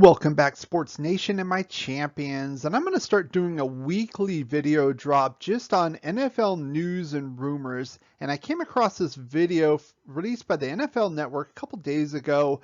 Welcome back, Sports Nation and my champions, and I'm going to start doing a weekly video drop just on NFL news and rumors. And I came across this video released by the NFL Network a couple days ago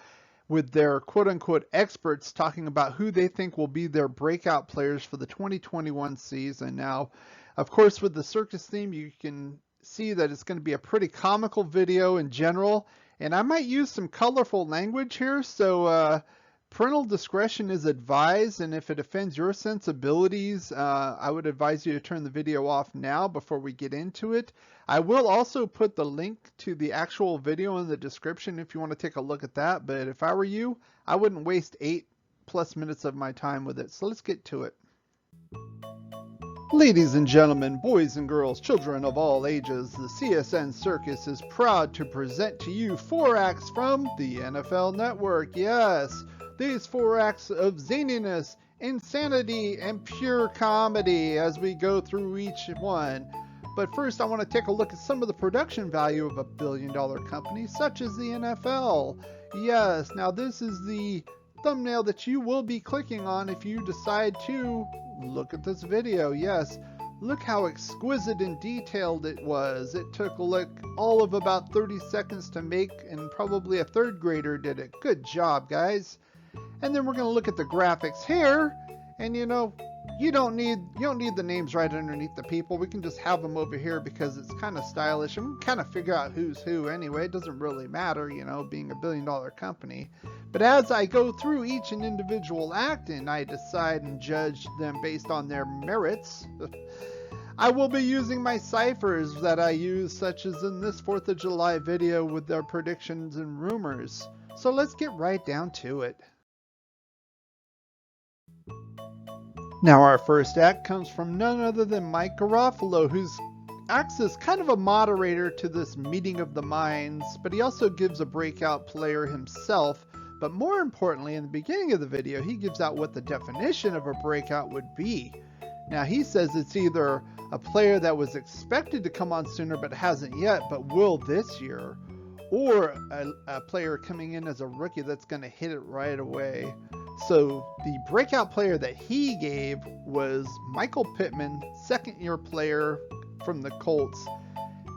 with their quote-unquote experts talking about who they think will be their breakout players for the 2021 season. Now, of course, with the Circus theme, you can see that it's going to be a pretty comical video in general, and I might use some colorful language here, so parental discretion is advised, and if it offends your sensibilities, I would advise you to turn the video off now before we get into it. I will also put the link to the actual video in the description if you want to take a look at that, but if I were you, I wouldn't waste 8+ minutes of my time with it. So let's get to it. Ladies and gentlemen, boys and girls, children of all ages, the CSN Circus is proud to present to you 4 acts from the NFL Network. Yes! These 4 acts of zaniness, insanity, and pure comedy as we go through each one. But first, I want to take a look at some of the production value of a billion-dollar company such as the NFL. Yes, now this is the thumbnail that you will be clicking on if you decide to look at this video. Yes, look how exquisite and detailed it was. It took all of about 30 seconds to make, and probably a 3rd grader did it. Good job, guys. And then we're going to look at the graphics here, and you don't need the names right underneath the people. We can just have them over here because it's kind of stylish, and we can kind of figure out who's who anyway. It doesn't really matter, being a billion-dollar company. But as I go through each and individual act and I decide and judge them based on their merits, I will be using my ciphers that I use, such as in this 4th of July video with their predictions and rumors. So let's get right down to it. Now our first act comes from none other than Mike Garofalo, who acts as kind of a moderator to this meeting of the minds, but he also gives a breakout player himself. But more importantly, in the beginning of the video, he gives out what the definition of a breakout would be. Now he says it's either a player that was expected to come on sooner but hasn't yet, but will this year, or a player coming in as a rookie that's going to hit it right away. So the breakout player that he gave was Michael Pittman, 2nd-year player from the Colts.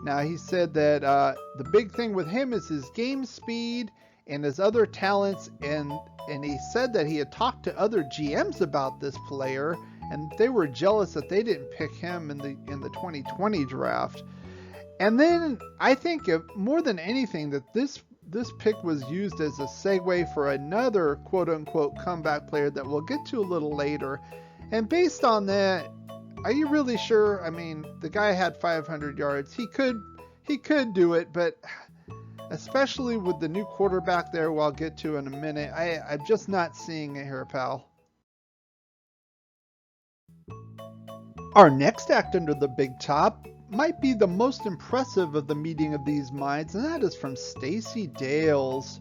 Now he said that the big thing with him is his game speed and his other talents, and he said that he had talked to other GMs about this player, and they were jealous that they didn't pick him in the 2020 draft. And then I think more than anything that this pick was used as a segue for another quote-unquote comeback player that we'll get to a little later. And based on that, are you really sure? I mean, the guy had 500 yards. He could do it, but especially with the new quarterback there, who I'll get to in a minute, I'm just not seeing it here, pal. Our next act under the big top might be the most impressive of the meeting of these minds, and that is from Stacey Dales,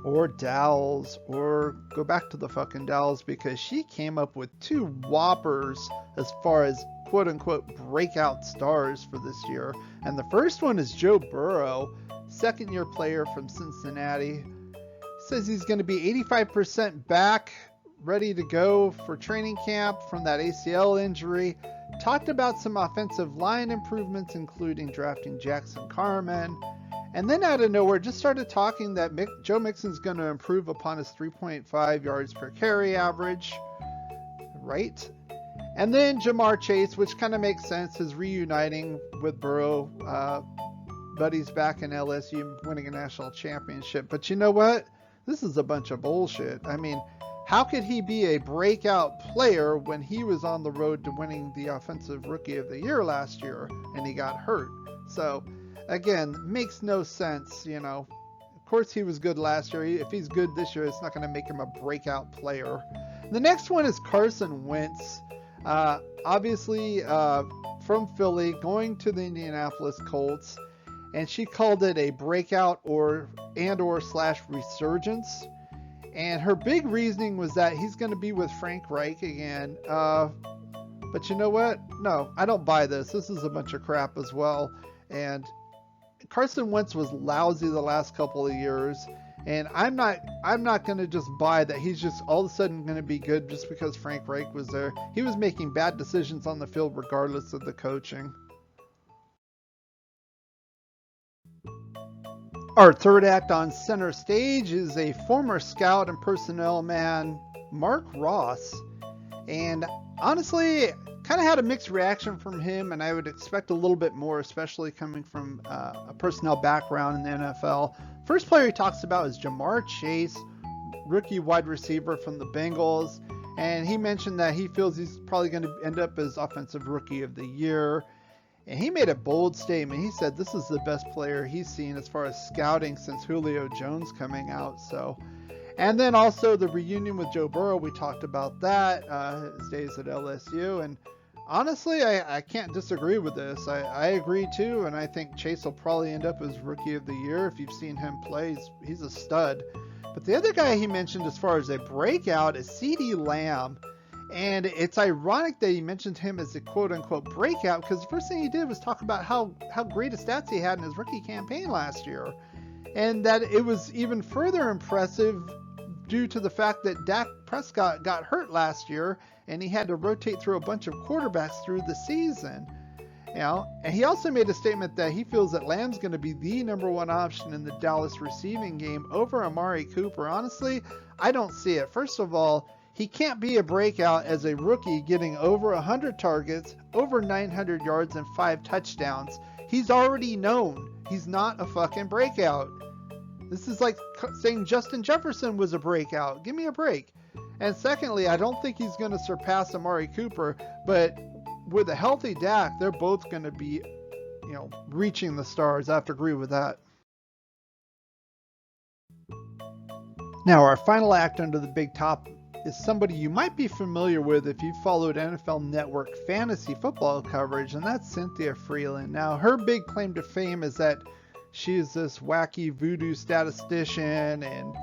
or Dowles, or go back to the fucking Dowles, because she came up with 2 whoppers as far as quote-unquote breakout stars for this year. And the first one is Joe Burrow, 2nd-year player from Cincinnati. Says he's going to be 85% back, ready to go for training camp from that ACL injury. Talked about some offensive line improvements, including drafting Jackson Carman. And then out of nowhere, just started talking that Joe Mixon's going to improve upon his 3.5 yards per carry average. Right? And then Jamar Chase, which kind of makes sense, is reuniting with Burrow. Buddies back in LSU winning a national championship. But you know what? This is a bunch of bullshit. I mean, how could he be a breakout player when he was on the road to winning the Offensive Rookie of the Year last year and he got hurt? So, again, makes no sense, Of course he was good last year. If he's good this year, it's not going to make him a breakout player. The next one is Carson Wentz. Obviously, from Philly, going to the Indianapolis Colts. And she called it a breakout or resurgence. And her big reasoning was that he's going to be with Frank Reich again. But you know what? No, I don't buy this. This is a bunch of crap as well. And Carson Wentz was lousy the last couple of years. And I'm not going to just buy that he's just all of a sudden going to be good just because Frank Reich was there. He was making bad decisions on the field regardless of the coaching. Our third act on center stage is a former scout and personnel man, Mark Ross. And honestly, kind of had a mixed reaction from him, and I would expect a little bit more, especially coming from a personnel background in the NFL. First player he talks about is Jamar Chase, rookie wide receiver from the Bengals. And he mentioned that he feels he's probably going to end up as offensive rookie of the year. And he made a bold statement. He said this is the best player he's seen as far as scouting since Julio Jones coming out. So, and then also the reunion with Joe Burrow. We talked about that, his days at LSU. And honestly, I can't disagree with this. I agree too. And I think Chase will probably end up as rookie of the year. If you've seen him play, he's a stud. But the other guy he mentioned as far as a breakout is CeeDee Lamb. And it's ironic that he mentioned him as a quote-unquote breakout, because the first thing he did was talk about how great a stats he had in his rookie campaign last year. And that it was even further impressive due to the fact that Dak Prescott got hurt last year, and he had to rotate through a bunch of quarterbacks through the season. You know, and he also made a statement that he feels that Lamb's going to be the number one option in the Dallas receiving game over Amari Cooper. Honestly, I don't see it. First of all, he can't be a breakout as a rookie getting over 100 targets, over 900 yards, and 5 touchdowns. He's already known he's not a fucking breakout. This is like saying Justin Jefferson was a breakout. Give me a break. And secondly, I don't think he's going to surpass Amari Cooper, but with a healthy Dak, they're both going to be, reaching the stars. I have to agree with that. Now, our final act under the big top is somebody you might be familiar with if you've followed NFL Network fantasy football coverage, and that's Cynthia Freeland. Now, her big claim to fame is that she is this wacky voodoo statistician, and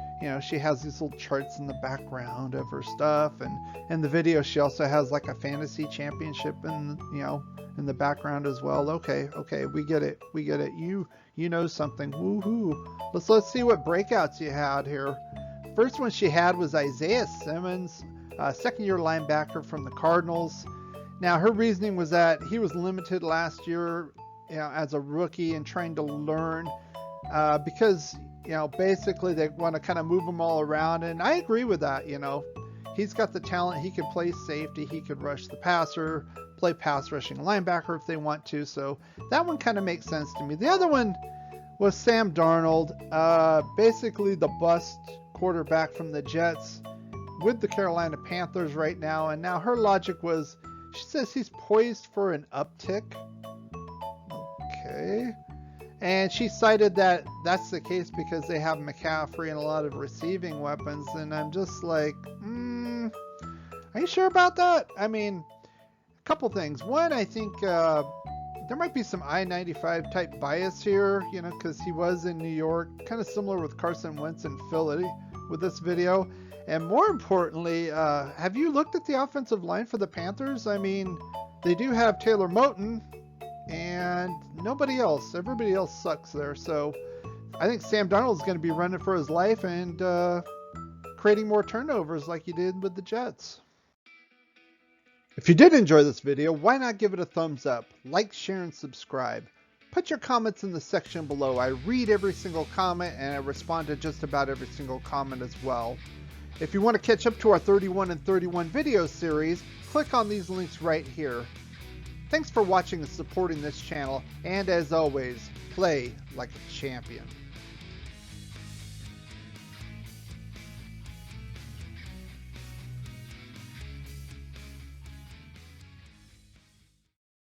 she has these little charts in the background of her stuff, and in the video she also has like a fantasy championship in the background as well. Okay, we get it. You know something. Woohoo. Let's see what breakouts you had here. First one she had was Isaiah Simmons, second-year linebacker from the Cardinals. Now, her reasoning was that he was limited last year, as a rookie and trying to learn, because, basically they want to kind of move him all around. And I agree with that. He's got the talent. He could play safety. He could rush the passer, play pass rushing linebacker if they want to. So that one kind of makes sense to me. The other one was Sam Darnold, basically the bust quarterback from the Jets with the Carolina Panthers right now. And now her logic was, she says he's poised for an uptick. Okay. And she cited that that's the case because they have McCaffrey and a lot of receiving weapons. And I'm just like, are you sure about that? I mean, a couple things. One, I think there might be some I-95 type bias here, because he was in New York, kind of similar with Carson Wentz in Philly with this video. And more importantly, have you looked at the offensive line for the Panthers? I mean, they do have Taylor Moton and nobody else. Everybody else sucks there. So I think Sam Darnold is going to be running for his life and creating more turnovers like he did with the Jets. If you did enjoy this video, why not give it a thumbs up, like, share, and subscribe. Put your comments in the section below. I read every single comment and I respond to just about every single comment as well. If you want to catch up to our 31 and 31 video series, click on these links right here. Thanks for watching and supporting this channel, and as always, play like a champion.